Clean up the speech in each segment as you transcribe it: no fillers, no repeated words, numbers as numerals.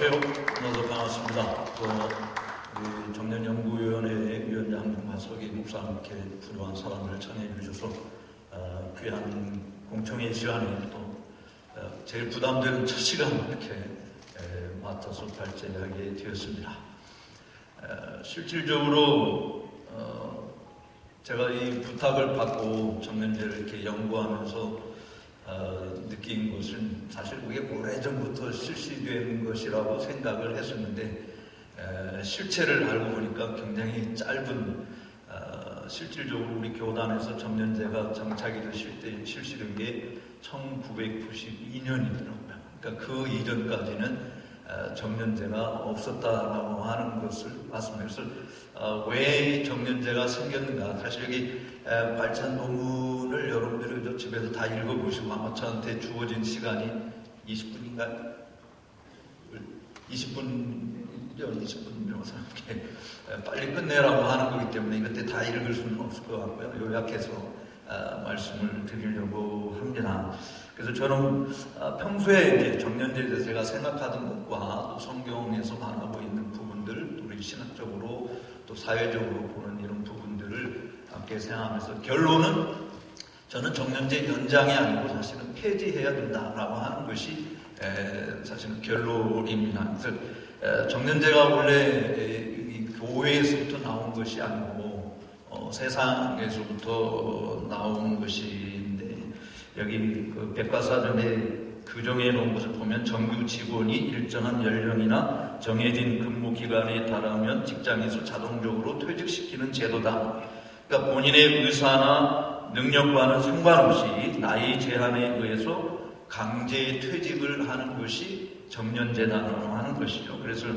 안녕하세요. 만나서 반갑습니다. 우리 정년연구위원회 위원장 마석희 목사와 함께 부유한 사람을 청해 주셔서 귀한 공청회 시간에 또 제일 부담되는 첫 시간 이렇게 맡아서 발제하게 되었습니다. 실질적으로 제가 이 부탁을 받고 정년제를 이렇게 연구하면서 느낀 것은 사실 그게 오래전부터 실시된 것이라고 생각을 했었는데 실체를 알고 보니까 굉장히 짧은 실질적으로 우리 교단에서 정년제가 정착이 됐을 때 실시된 게 1992년이더라고요. 그러니까 그 이전까지는 정년제가 없었다라고 하는 것을 봤습니다. 그래서 왜 정년제가 생겼는가? 사실 여기 발찬 논문을 여러분들이 집에서 다 읽어보시고 아마 저한테 주어진 시간이 20분인가요? 20분이라서 이렇게 빨리 끝내라고 하는 거기 때문에 이것들 다 읽을 수는 없을 것 같고요. 요약해서 말씀을 드리려고 합니다. 그래서 저는 평소에 이제 정년제에 대해서 제가 생각하던 것과 또 성경에서 말하고 있는 부분들, 우리 신학적으로 또 사회적으로 보는 이런 부분들을 함께 생각하면서 결론은 저는 정년제 연장이 아니고 사실은 폐지해야 된다라고 하는 것이 사실은 결론입니다. 그래서 정년제가 원래 이 교회에서부터 나온 것이 아니고 세상에서부터 나온 것인데 여기 그 백과사전에 규정해 놓은 것을 보면 정규 직원이 일정한 연령이나 정해진 근무 기간에 달하면 직장에서 자동적으로 퇴직시키는 제도다. 그러니까 본인의 의사나 능력과는 상관없이 나이 제한에 의해서 강제 퇴직을 하는 것이 정년제다라고 하는 것이죠. 그래서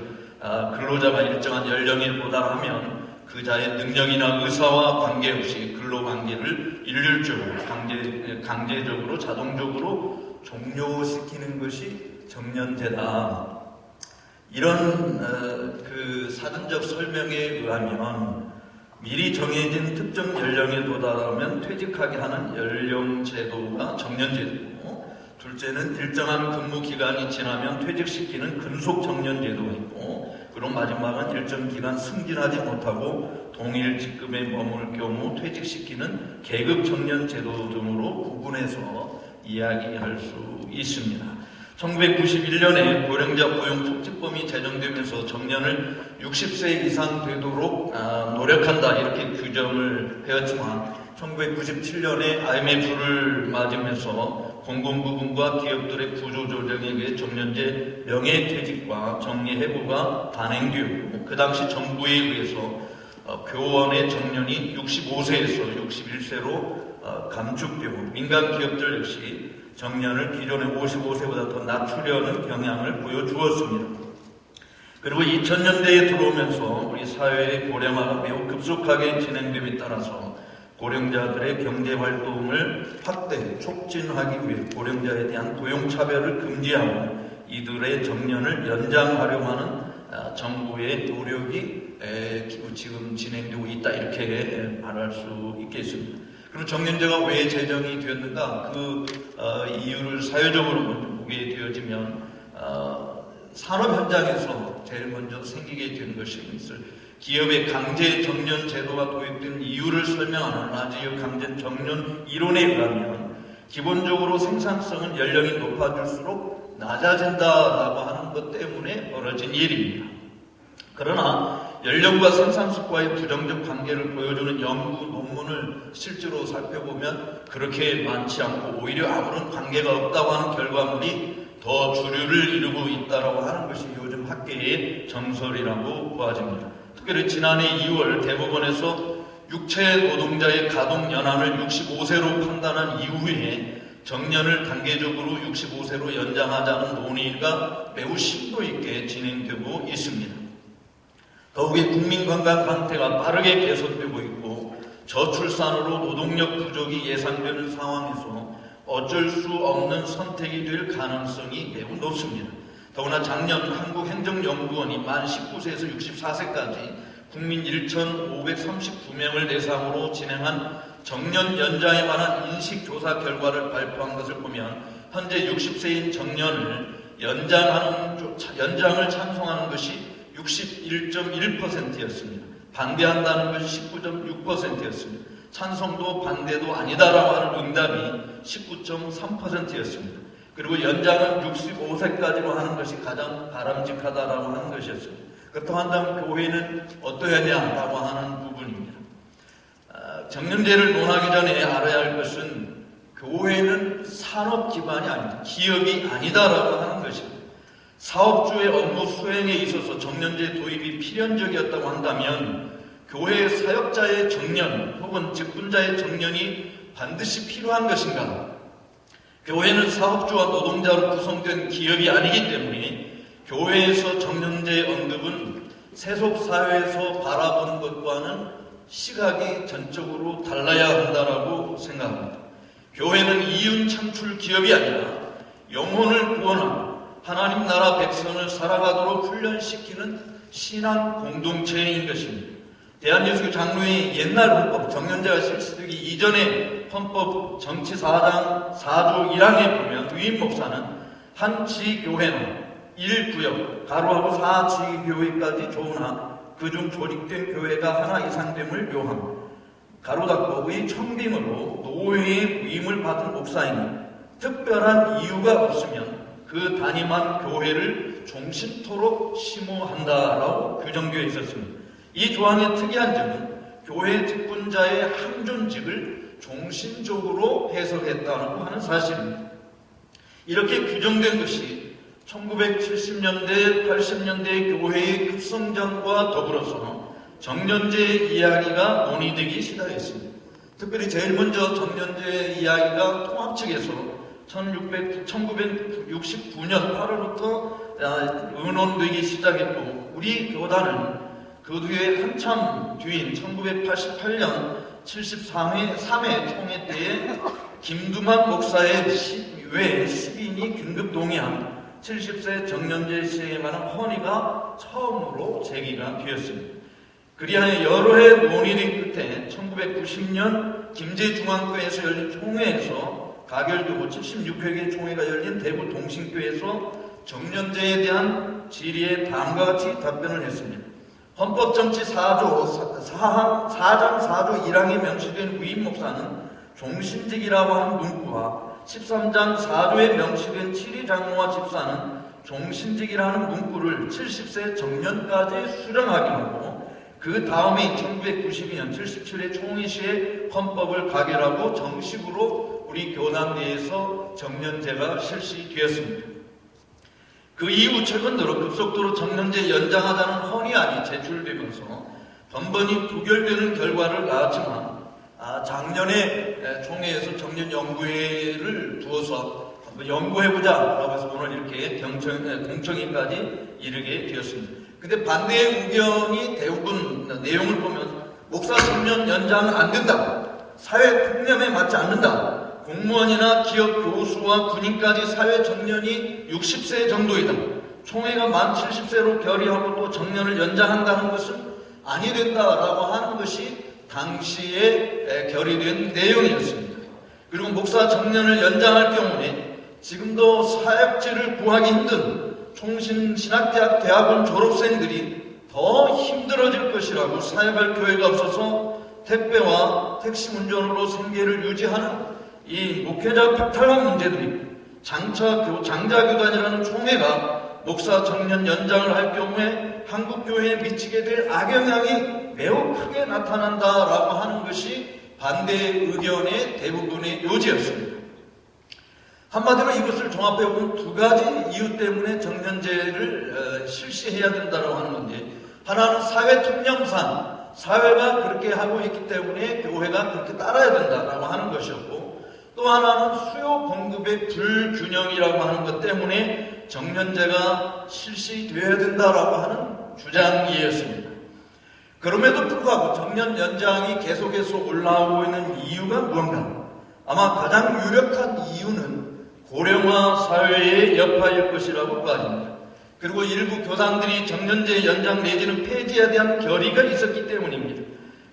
근로자가 일정한 연령에 도달하면 그자의 능력이나 의사와 관계없이 근로관계를 일률적으로 강제적으로 자동적으로 종료시키는 것이 정년제다. 이런 그 사전적 설명에 의하면 미리 정해진 특정 연령에 도달하면 퇴직하게 하는 연령제도가 정년제도고, 둘째는 일정한 근무 기간이 지나면 퇴직시키는 근속 정년제도가 있고, 그리고 마지막은 일정 기간 승진하지 못하고 동일 직급에 머물 경우 퇴직시키는 계급 정년제도 등으로 구분해서 이야기할 수 있습니다. 1991년에 고령자 고용복지법이 제정되면서 정년을 60세 이상 되도록 노력한다 이렇게 규정을 하였지만 1997년에 IMF를 맞으면서 공공부문과 기업들의 구조조정에 의해 정년제 명예퇴직과 정리해고가 단행되었고 그 당시 정부에 의해서 교원의 정년이 65세에서 61세로 감축되고 민간 기업들 역시 정년을 기존의 55세보다 더 낮추려는 경향을 보여주었습니다. 그리고 2000년대에 들어오면서 우리 사회의 고령화가 매우 급속하게 진행됨에 따라서 고령자들의 경제활동을 확대, 촉진하기 위해 고령자에 대한 고용차별을 금지하고 이들의 정년을 연장하려고 하는 정부의 노력이 지금 진행되고 있다 이렇게 말할 수 있겠습니다. 그럼 정년제가 왜 제정이 되었는가? 그 이유를 사회적으로 먼저 보게 되어지면 산업 현장에서 제일 먼저 생기게 된 것이 기업의 강제 정년 제도가 도입된 이유를 설명하는 라지오 강제 정년 이론에 의하면 기본적으로 생산성은 연령이 높아질수록 낮아진다라고 하는 것 때문에 벌어진 일입니다. 그러나 연령과 생산성과의 부정적 관계를 보여주는 연구 논문을 실제로 살펴보면 그렇게 많지 않고 오히려 아무런 관계가 없다고 하는 결과물이 더 주류를 이루고 있다고 하는 것이 요즘 학계의 정설이라고 보아집니다. 특별히 지난해 2월 대법원에서 육체 노동자의 가동 연한을 65세로 판단한 이후에 정년을 단계적으로 65세로 연장하자는 논의가 매우 심도 있게 진행되고 있습니다. 더욱이 국민건강 상태가 빠르게 개선되고 있고 저출산으로 노동력 부족이 예상되는 상황에서 어쩔 수 없는 선택이 될 가능성이 매우 높습니다. 더구나 작년 한국행정연구원이 만 19세에서 64세까지 국민 1,539명을 대상으로 진행한 정년 연장에 관한 인식조사 결과를 발표한 것을 보면 현재 60세인 정년을 연장을 찬성하는 것이 61.1%였습니다. 반대한다는 것이 19.6%였습니다. 찬성도 반대도 아니다라고 하는 응답이 19.3%였습니다. 그리고 연장은 65세까지로 하는 것이 가장 바람직하다라고 하는 것이었습니다. 그렇다고 한다면 교회는 어떠하냐라고 하는 부분입니다. 정년제를 논하기 전에 알아야 할 것은 교회는 산업 기반이 아니다, 기업이 아니다라고 하는 것입니다. 사업주의 업무 수행에 있어서 정년제 도입이 필연적이었다고 한다면 교회의 사역자의 정년 혹은 직분자의 정년이 반드시 필요한 것인가? 교회는 사업주와 노동자로 구성된 기업이 아니기 때문에 교회에서 정년제 언급은 세속사회에서 바라보는 것과는 시각이 전적으로 달라야 한다라고 생각합니다. 교회는 이윤 창출 기업이 아니라 영혼을 구원하고 하나님 나라 백성을 살아가도록 훈련시키는 신앙 공동체인 것입니다. 대한예수교 장로회 옛날 헌법, 정년제가 실시되기 이전의 헌법 정치 4장 4조 1항에 보면 위임 목사는 한 지교회나 1구역, 가로하고 4지교회까지 조은하, 그중 조직된 교회가 하나 이상 됨을 요함. 가로 닫고의 청빙으로 노회의 위임을 받은 목사이니 특별한 이유가 없으면 그 담임한 교회를 종신토록 심호한다라고 규정되어 있었습니다. 이 조항의 특이한 점은 교회 직분자의 항존직을 종신적으로 해석했다고 하는 사실입니다. 이렇게 규정된 것이 1970년대, 80년대 교회의 급성장과 더불어서 정년제 이야기가 논의되기 시작했습니다. 특별히 제일 먼저 정년제 이야기가 통합 측에서 1969년 8월부터 의논되기 시작했고, 우리 교단은 그 뒤에 한참 뒤인 1988년 73회 총회 때에 김두만 목사의 외 10인이 긴급 동의한 70세 정년제 시행에 관한 헌의가 처음으로 제기가 되었습니다. 그리하여 여러 해 논의된 끝에 1990년 김제중앙교회에서 열린 총회에서 가결되고 76회의 총회가 열린 대구 동신교회에서 정년제에 대한 질의에 다음과 같이 답변을 했습니다. 헌법정치 4장 4조 1항에 명시된 위임 목사는 종신직이라고 하는 문구와 13장 4조에 명시된 7위 장로와 집사는 종신직이라는 문구를 70세 정년까지 수정하기로 하고, 그 다음에 1992년 77회 총회 시에 헌법을 가결하고 정식으로 우리 교단 내에서 정년제가 실시되었습니다. 그 이후 최근 들어 급속도로 정년제 연장하자는 헌의안이 제출되면서 번번이 부결되는 결과를 낳았지만, 작년에 총회에서 정년연구회를 두어서 한번 연구해보자라고 해서 오늘 이렇게 공청회까지 이르게 되었습니다. 근데 반대의 의견이 대부분 내용을 보면 목사 정년 연장은 안 된다, 사회 통념에 맞지 않는다, 공무원이나 기업 교수와 군인까지 사회 정년이 60세 정도이다, 총회가 만 70세로 결의하고 또 정년을 연장한다는 것은 아니 된다라고 하는 것이 당시에 결의된 내용이었습니다. 그리고 목사 정년을 연장할 경우에 지금도 사역지를 구하기 힘든 총신신학대학 대학원 졸업생들이 더 힘들어질 것이라고, 사역할 교회가 없어서 택배와 택시 운전으로 생계를 유지하는 이 목회자 박탈감 문제들이, 장자교단이라는 총회가 목사 정년 연장을 할 경우에 한국교회에 미치게 될 악영향이 매우 크게 나타난다라고 하는 것이 반대의 의견의 대부분의 요지였습니다. 한마디로 이것을 종합해보면 두 가지 이유 때문에 정년제를 실시해야 된다고 하는 건데, 하나는 사회 통념상 사회가 그렇게 하고 있기 때문에 교회가 그렇게 따라야 된다라고 하는 것이었고, 또 하나는 수요 공급의 불균형이라고 하는 것 때문에 정년제가 실시되어야 된다라고 하는 주장이었습니다. 그럼에도 불구하고 정년 연장이 계속해서 올라오고 있는 이유가 무언가? 아마 가장 유력한 이유는 고령화 사회의 여파일 것이라고 봐집니다. 그리고 일부 교단들이 정년제 연장 내지는 폐지에 대한 결의가 있었기 때문입니다.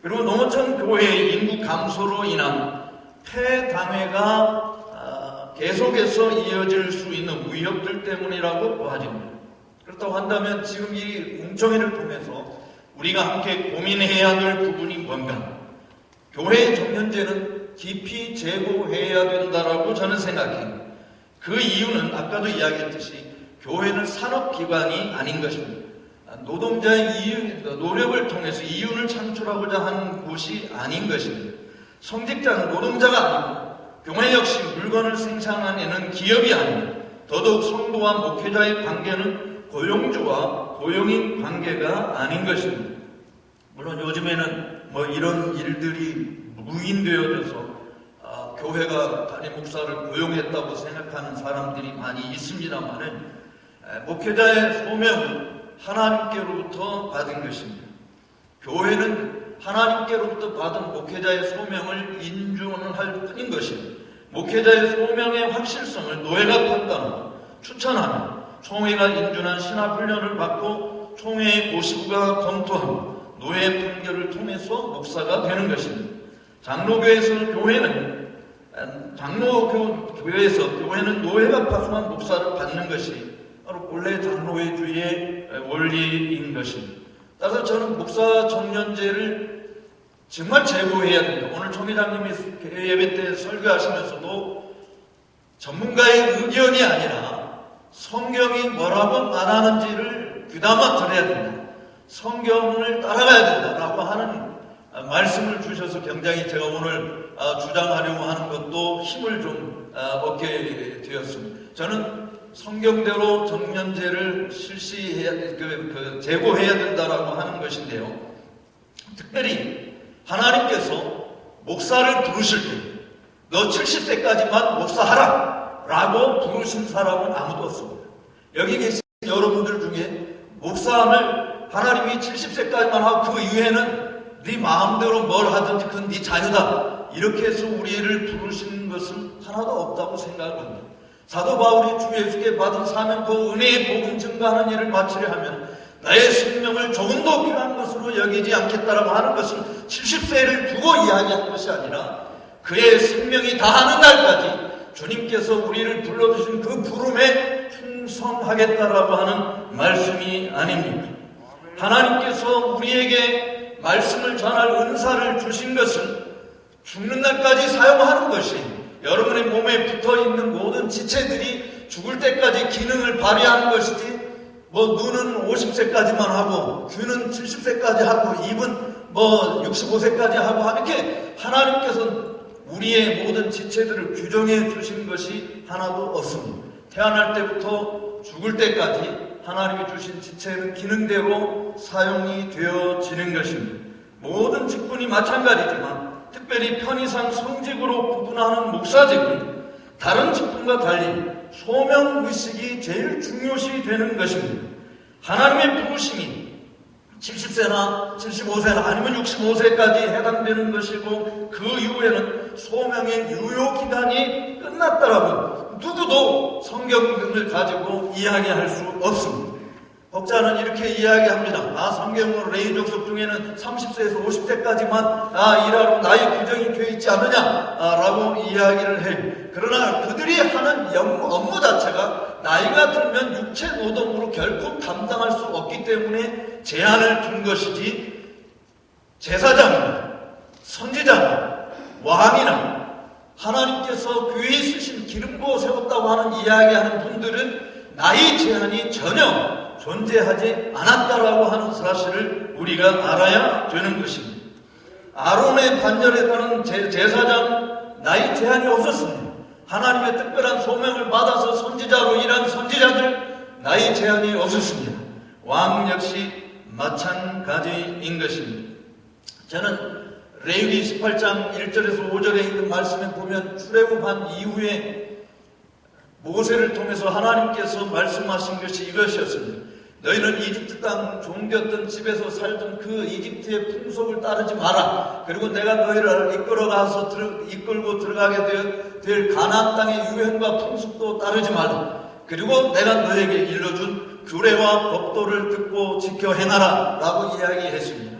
그리고 농어촌 교회의 인구 감소로 인한 폐당회가 계속해서 이어질 수 있는 위협들 때문이라고 보아집니다. 그렇다고 한다면 지금 이 공청회를 통해서 우리가 함께 고민해야 될 부분이 뭔가? 교회의 정년제는 깊이 재고해야 된다라고 저는 생각해요. 그 이유는 아까도 이야기했듯이 교회는 산업기관이 아닌 것입니다. 노동자의 노력을 통해서 이윤을 창출하고자 하는 곳이 아닌 것입니다. 성직자는 노동자가 아니고 교회 역시 물건을 생산하는 기업이 아닙니다. 더더욱 성도와 목회자의 관계는 고용주와 고용인 관계가 아닌 것입니다. 물론 요즘에는 이런 일들이 무인되어져서 교회가 담임 목사를 고용했다고 생각하는 사람들이 많이 있습니다만은 목회자의 소명은 하나님께로부터 받은 것입니다. 교회는 하나님께로부터 받은 목회자의 소명을 인정할 뿐인 것입니다. 목회자의 소명의 확실성을 노회가 판단하고 추천하며 총회가 인준한 신학훈련을 받고 총회의 고시부가 검토하고 노회 판결을 통해서 목사가 되는 것입니다. 장로교회에서 교회는 노회가 파송한 목사를 받는 것이 바로 본래 장로회주의의 원리인 것입니다. 따라서 저는 목사 정년제를 정말 재고해야 된다. 오늘 총회장님이 예배 때 설교하시면서도 전문가의 의견이 아니라 성경이 뭐라고 말하는지를 귀담아 들어야 된다. 성경을 따라가야 된다라고 하는 말씀을 주셔서 굉장히 제가 오늘 주장하려고 하는 것도 힘을 좀 얻게 되었습니다. 저는 성경대로 정년제를 재고해야 된다라고 하는 것인데요. 특별히 하나님께서 목사를 부르실 때 너 70세까지만 목사하라 라고 부르신 사람은 아무도 없습니다. 여기 계신 여러분들 중에 목사함을 하나님이 70세까지만 하고 그 이후에는 네 마음대로 뭘 하든지 그건 네 자유다 이렇게 해서 우리를 부르시는 것은 하나도 없다고 생각합니다. 사도 바울이 주 예수께 받은 사명 그 은혜의 복음 증거하는 일을 마치려 하면 나의 생명을 조금도 필요한 것으로 여기지 않겠다라고 하는 것은 70세를 두고 이야기한 것이 아니라 그의 생명이 다하는 날까지 주님께서 우리를 불러주신 그 부름에 충성하겠다라고 하는 말씀이 아닙니까? 하나님께서 우리에게 말씀을 전할 은사를 주신 것은 죽는 날까지 사용하는 것이 여러분의 몸에 붙어있는 모든 지체들이 죽을 때까지 기능을 발휘하는 것이지 눈은 50세까지만 하고 귀는 70세까지 하고 입은 65세까지 하고 이렇게 하나님께서 우리의 모든 지체들을 규정해 주신 것이 하나도 없습니다. 태어날 때부터 죽을 때까지 하나님이 주신 지체는 기능대로 사용이 되어지는 것입니다. 모든 직분이 마찬가지지만 특별히 편의상 성직으로 구분하는 목사직은 다른 직분과 달리 소명의식이 제일 중요시 되는 것입니다. 하나님의 부르심이 70세나 75세나 아니면 65세까지 해당되는 것이고 그 이후에는 소명의 유효기간이 끝났다라고 누구도 성경을 가지고 이야기할 수 없습니다. 독자는 이렇게 이야기합니다. 성경으로 레위 족속 중에는 30세에서 50세까지만 일하러 나이 규정이 되어 있지 않느냐라고 이야기를 해요. 그러나 그들이 하는 업무 자체가 나이가 들면 육체 노동으로 결코 감당할 수 없기 때문에 제한을 둔 것이지 제사장이나 선지자나 왕이나 하나님께서 교회에 쓰신 기름 부어 세웠다고 하는 이야기하는 분들은 나이 제한이 전혀 존재하지 않았다라고 하는 사실을 우리가 알아야 되는 것입니다. 아론의 반열에 따른 제사장 나이 제한이 없었습니다. 하나님의 특별한 소명을 받아서 선지자로 일한 선지자들 나이 제한이 없었습니다. 왕 역시 마찬가지인 것입니다. 저는 레위기 18장 1절에서 5절에 있는 말씀에 보면 출애굽한 이후에 모세를 통해서 하나님께서 말씀하신 것이 이것이었습니다. 너희는 이집트 땅 종되었던 집에서 살던 그 이집트의 풍속을 따르지 마라. 그리고 내가 너희를 이끌고 들어가게 될 가나안 땅의 유행과 풍습도 따르지 말라. 그리고 내가 너희에게 일러준 규례와 법도를 듣고 지켜 행하라 라고 이야기했습니다.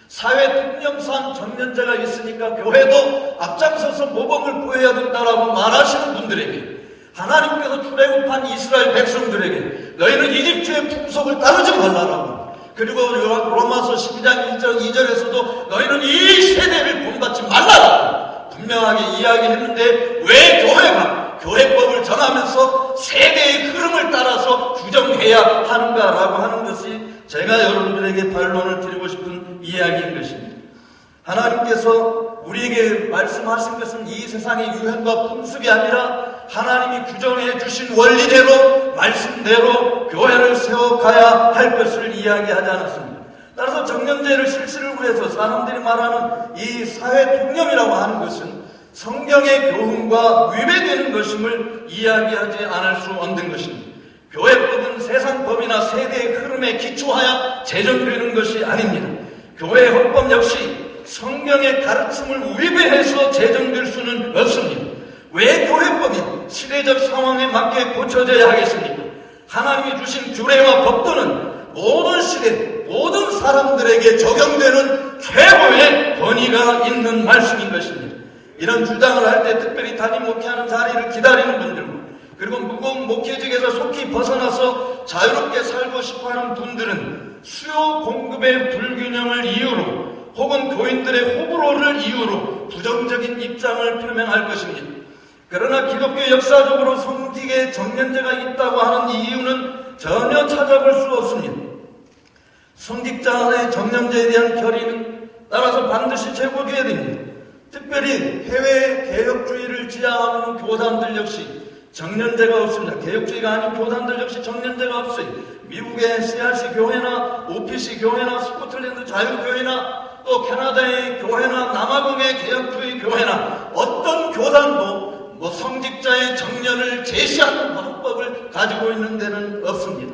사회 특령상 정년자가 있으니까 교회도 앞장서서 모범을 보여야 된다라고 말하시는 분들에게 하나님께서 출애굽한 이스라엘 백성들에게 너희는 이집트의 풍속을 따르지 말라라고, 그리고 로마서 12장 2절에서도 너희는 이 세대를 본받지 말라라고 분명하게 이야기했는데, 왜 교회가 교회법을 정하면서 세대의 흐름을 따라서 규정해야 하는가라고 하는 것이 제가 여러분들에게 반론을 드리고 싶은 이야기인 것입니다. 하나님께서 우리에게 말씀하신 것은 이 세상의 유행과 풍습이 아니라 하나님이 규정해 주신 원리대로, 말씀대로 교회를 세워가야 할 것을 이야기하지 않았습니다. 따라서 정년제를 실시를 위해서 사람들이 말하는 이 사회 통념이라고 하는 것은 성경의 교훈과 위배되는 것임을 이야기하지 않을 수 없는 것입니다. 교회법은 세상 법이나 세대의 흐름에 기초하여 제정되는 것이 아닙니다. 교회 헌법 역시 성경의 가르침을 위배해서 제정될 수는 없습니다. 왜 교회법이 시대적 상황에 맞게 고쳐져야 하겠습니까? 하나님이 주신 규례와 법도는 모든 시대, 모든 사람들에게 적용되는 최고의 권위가 있는 말씀인 것입니다. 이런 주장을 할 때 특별히 담임 목회하는 자리를 기다리는 분들과, 그리고 무거운 목회직에서 속히 벗어나서 자유롭게 살고 싶어하는 분들은 수요 공급의 불균형을 이유로 혹은 교인들의 호불호를 이유로 부정적인 입장을 표명할 것입니다. 그러나 기독교 역사적으로 성직의 정년제가 있다고 하는 이유는 전혀 찾아볼 수 없습니다. 성직자의 정년제에 대한 결의는 따라서 반드시 제고되어야 됩니다. 특별히 해외 개혁주의를 지향하는 교단들 역시 정년제가 없습니다. 개혁주의가 아닌 교단들 역시 정년제가 없어요. 미국의 CRC 교회나 OPC 교회나 스코틀랜드 자유교회나 또 캐나다의 교회나 남아공의 개혁주의 교회나 어떤 교단도 성직자의 정년을 제시하는 방법을 가지고 있는 데는 없습니다.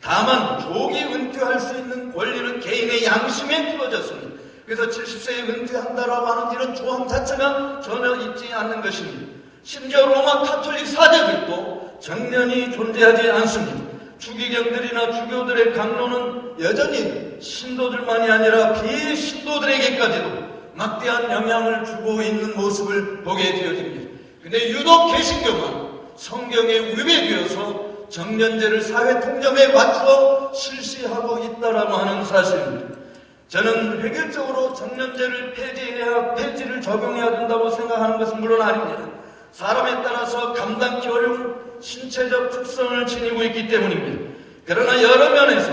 다만 조기 은퇴할 수 있는 권리는 개인의 양심에 주어졌습니다. 그래서 70세에 은퇴한다라고 하는 이런 조항 자체가 전혀 있지 않는 것입니다. 심지어 로마 카톨릭 사제들도 정년이 존재하지 않습니다. 추기경들이나 주교들의 강론은 여전히 신도들만이 아니라 비신도들에게까지도 막대한 영향을 주고 있는 모습을 보게 되어집니다. 근데 유독 개신교만 성경에 위배되어서 정년제를 사회 통념에 맞추어 실시하고 있다라고 하는 사실입니다. 저는 획일적으로 정년제를 폐지를 적용해야 된다고 생각하는 것은 물론 아닙니다. 사람에 따라서 감당하기 어려운 신체적 특성을 지니고 있기 때문입니다. 그러나 여러 면에서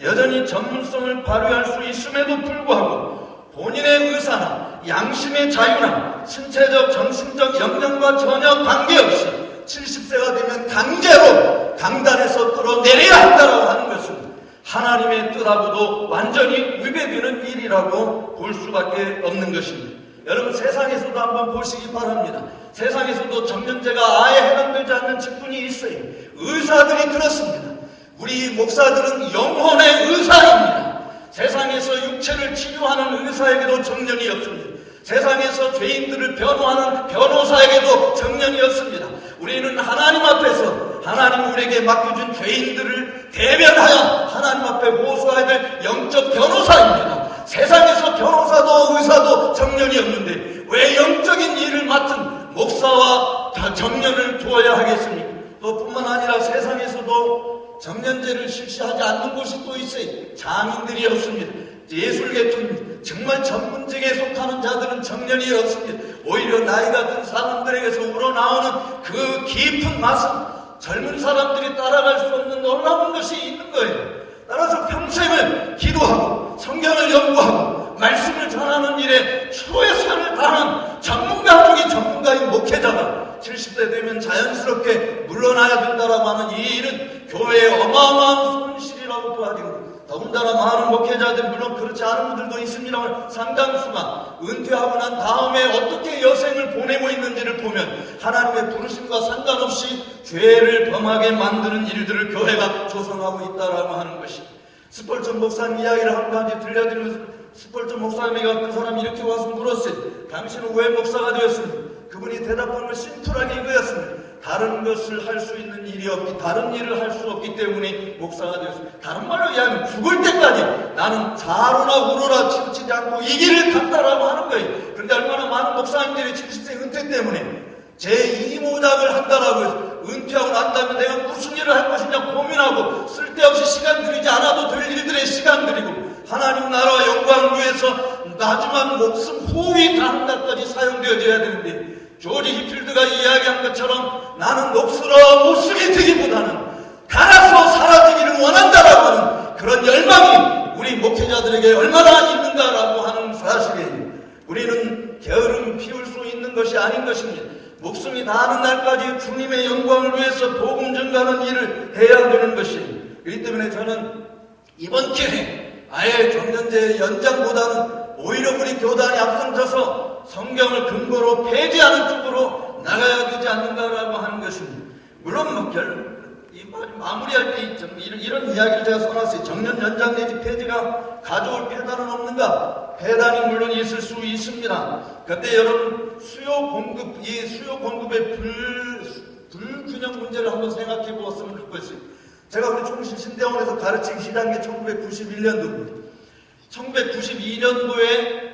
여전히 전문성을 발휘할 수 있음에도 불구하고 본인의 의사나 양심의 자유나 신체적 정신적 역량과 전혀 관계없이 70세가 되면 강제로 강단에서 끌어내려야 한다고 하는 것은 하나님의 뜻하고도 완전히 위배되는 일이라고 볼 수밖에 없는 것입니다. 여러분, 세상에서도 한번 보시기 바랍니다. 세상에서도 정년제가 아예 해당되지 않는 직분이 있어요. 의사들이 그렇습니다. 우리 목사들은 영혼의 의사입니다. 세상에서 육체를 치료하는 의사에게도 정년이 없습니다. 세상에서 죄인들을 변호하는 변호사에게도 정년이 없습니다. 우리는 하나님 앞에서 하나님 우리에게 맡겨준 죄인들을 대변하여 하나님 앞에 호소해야 될 영적 변호사입니다. 세상에서 변호사도 의사도 정년이 없는데 왜 영적인 일을 맡은 목사와 다 정년을 두어야 하겠습니까? 또 뿐만 아니라 세상에서도 정년제를 실시하지 않는 곳이 또 있어요. 장인들이 없습니다. 예술계통입니다. 정말 전문직에 속하는 자들은 정년이 없습니다. 오히려 나이가 든 사람들에게서 우러나오는 그 깊은 맛은 젊은 사람들이 따라갈 수 없는 놀라운 것이 있는 거예요. 따라서 평생을 기도하고 성경을 연구하고 말씀을 전하는 일에 최선을 다하는 전문가 중에 전문가인 목회자가 70대 되면 자연스럽게 물러나야 된다라고 하는 이 일은 교회의 어마어마한 손실이라고 보아집니다. 더군다나 많은 목회자들, 물론 그렇지 않은 분들도 있습니다만 상당수가 은퇴하고 난 다음에 어떻게 여생을 보내고 있는지를 보면 하나님의 부르심과 상관없이 죄를 범하게 만드는 일들을 교회가 조성하고 있다라고 하는 것입니다. 스펄전 목사님 이야기를 한 가지 들려드리면서 스펄전 목사님이가 그 사람이 이렇게 와서 물었어요. 당신은 왜 목사가 되었습니까? 그분이 대답한 건 심플하게 이거였습니다. 다른 것을 할 수 있는 일이 없기, 다른 일을 할 수 없기 때문에 목사가 되었습니다. 다른 말로 이야기하면 죽을 때까지 나는 자로나 우로나 치우치지 않고 이 길을 갔다라고 하는 거예요. 그런데 얼마나 많은 목사님들이 70세 은퇴 때문에 제2모작을 한다라고 해서 은퇴하고 난 다음에 내가 무슨 일을 할 것이냐 고민하고 쓸데없이 시간 들이지 않아도 될 일들에 시간 들이고 하나님 나라와 영광을 위해서 나중한 목숨 후이 다한 날까지 사용되어져야 되는데, 조지 히필드가 이야기한 것처럼 나는 목숨이 되기보다는 갈아서 사라지기를 원한다라고 하는 그런 열망이 우리 목회자들에게 얼마나 있는가라고 하는 사실이에요. 우리는 게으름 피울 수 있는 것이 아닌 것입니다. 목숨이 다하는 날까지 주님의 영광을 위해서 복음 전가하는 일을 해야 되는 것입니다. 그렇기 때문에 저는 이번 기회에 아예 정년제 연장보다는 오히려 우리 교단이 앞서서 성경을 근거로 폐지하는 쪽으로 나가야 되지 않는가라고 하는 것입니다. 물론 마무리할 때 이런 이야기를 제가 써놨어요. 정년 연장 내지 폐지가 가져올 폐단은 없는가? 폐단이 물론 있을 수 있습니다. 그런데 여러분, 이 수요 공급의 불균형 문제를 한번 생각해 보았으면 좋겠어요. 제가 우리 총신 신대원에서 가르치기 시작한 게 1991년도입니다. 1992년도에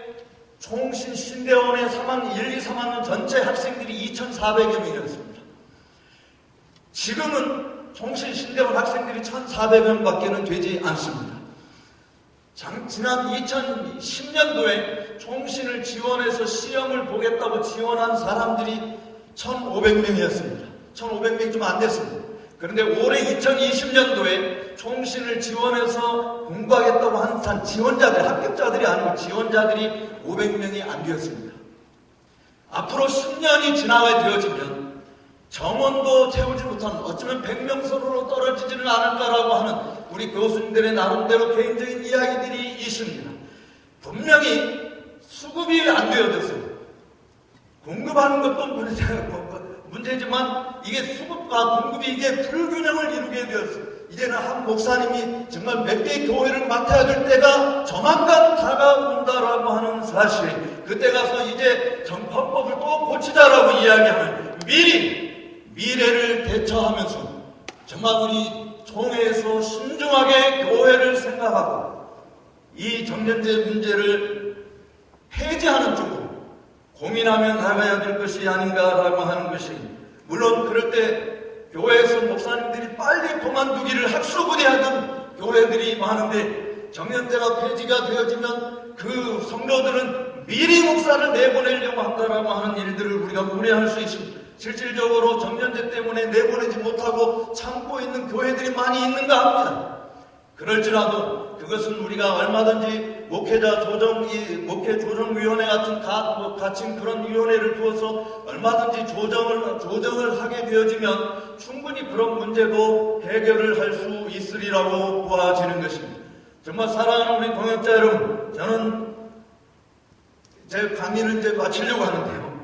총신 신대원의 1, 2, 3학년 전체 학생들이 2,400여 명이었습니다. 지금은 총신 신대원 학생들이 1,400명밖에는 되지 않습니다. 지난 2010년도에 총신을 지원해서 시험을 보겠다고 지원한 사람들이 1,500명이었습니다. 1,500명이 좀 안 됐습니다. 그런데 올해 2020년도에 총신을 지원해서 공부하겠다고 한 지원자들, 합격자들이 아니고 지원자들이 500명이 안 되었습니다. 앞으로 10년이 지나게 되어지면 정원도 채우지 못하는, 어쩌면 100명 선으로 떨어지지는 않을까라고 하는 우리 교수님들의 나름대로 개인적인 이야기들이 있습니다. 분명히 수급이 안 되어졌어요. 공급하는 것도 문제지만 이게 수급과 공급이 이게 불균형을 이루게 되었어요. 이제는 한 목사님이 정말 몇 개의 교회를 맡아야 될 때가 조만간 다가온다라고 하는 사실, 그때 가서 이제 헌법을 또 고치자라고 이야기하는 미래를 대처하면서 정말 우리 총회에서 신중하게 교회를 생각하고 이 정년제 문제를 해제하는 쪽으로 고민하며 나가야 될 것이 아닌가라고 하는 것이, 물론 그럴 때 교회에서 목사님들이 빨리 그만두기를 학수부대하던 교회들이 많은데, 정년제가 폐지가 되어지면 그 성도들은 미리 목사를 내보내려고 한다라고 하는 일들을 우리가 우려할 수 있습니다. 실질적으로 정년제 때문에 내보내지 못하고 참고 있는 교회들이 많이 있는가 합니다. 그럴지라도 그것은 우리가 얼마든지 목회 조정위원회 같은 가칭 그런 위원회를 두어서 얼마든지 조정을 하게 되어지면 충분히 그런 문제도 해결을 할 수 있으리라고 보아지는 것입니다. 정말 사랑하는 우리 동역자 여러분, 저는 제 강의를 이제 마치려고 하는데요.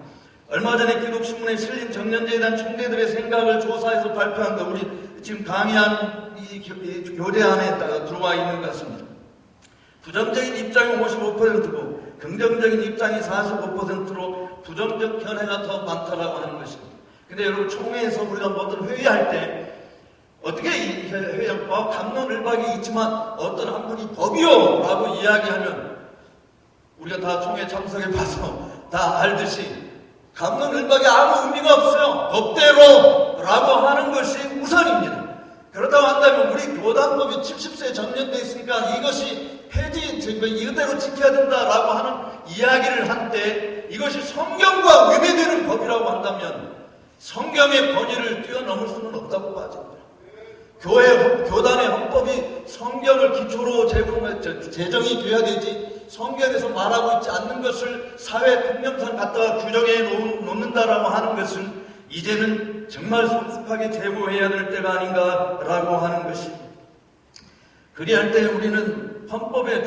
얼마 전에 기독신문에 실린 정년제에 대한 총대들의 생각을 조사해서 발표한 거, 우리 지금 강의한 이 교재 안에 들어와 있는 것 같습니다. 부정적인 입장이 55%고 긍정적인 입장이 45%로 부정적 견해가 더 많다라고 하는 것입니다. 근데 여러분, 총회에서 우리가 뭐든 회의할 때 어떻게 회의하고 갑론을박이 있지만 어떤 한 분이 법이요 라고 이야기하면 우리가 다 총회 참석해 봐서 다 알듯이 갑론을박이 아무 의미가 없어요. 법대로 라고 하는 것이 우선입니다. 그렇다고 한다면 우리 교단법이 70세 정년돼 있으니까 이것이 이대로 지켜야 된다라고 하는 이야기를 한 때 이것이 성경과 위배되는 법이라고 한다면 성경의 권위를 뛰어넘을 수는 없다고 봐집니다. 교단의 헌법이 성경을 기초로 제정이 돼야 되지, 성경에서 말하고 있지 않는 것을 사회 통념상 갖다가 규정해 놓는다라고 하는 것은 이제는 정말 성숙하게 제고해야 될 때가 아닌가라고 하는 것입니다. 그리할 때 우리는 헌법의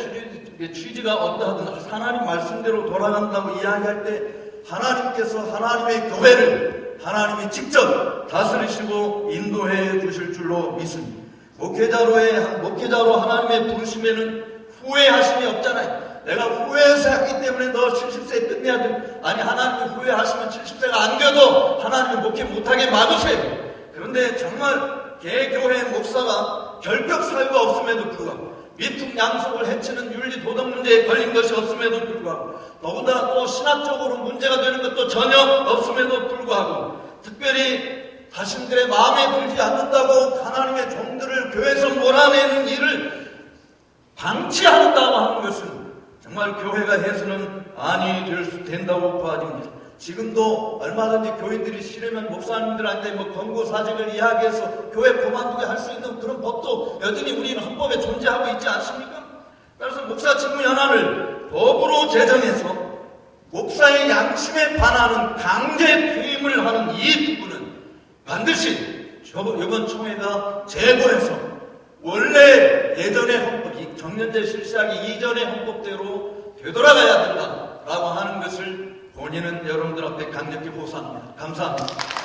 취지가 어떠하든 하나님 말씀대로 돌아간다고 이야기할 때 하나님께서 하나님의 교회를 하나님이 직접 다스리시고 인도해 주실 줄로 믿습니다. 목회자로 하나님의 부르심에는 후회하심이 없잖아요. 내가 후회해서 했기 때문에 너 70세에 끝내야 돼. 아니, 하나님이 후회하시면 70세가 안 돼도 하나님이 목회 못하게 막으세요. 그런데 정말 개교회 목사가 결격 사유가 없음에도 불구하고 미풍양속을 해치는 윤리 도덕 문제에 걸린 것이 없음에도 불구하고 더군다나 또 신학적으로 문제가 되는 것도 전혀 없음에도 불구하고 특별히 자신들의 마음에 들지 않는다고 하나님의 종들을 교회에서 몰아내는 일을 방치한다고 하는 것은 정말 교회가 해서는 아니 된다고 봐집니다. 지금도 얼마든지 교인들이 싫으면 목사님들한테 권고사직을 이야기해서 교회 그만두게 할 수 있는 그런 법도 여전히 우리는 헌법에 존재하고 있지 않습니까? 그래서 목사 직무연한을 법으로 제정해서 목사의 양심에 반하는 강제 퇴임을 하는 이 부분은 반드시 이번 총회가 재고해서 원래 예전의 헌법, 이 정년제 실시하기 이전의 헌법대로 되돌아가야 된다라고 하는 것을 본인은 여러분들 앞에 강력히 호소합니다. 감사합니다.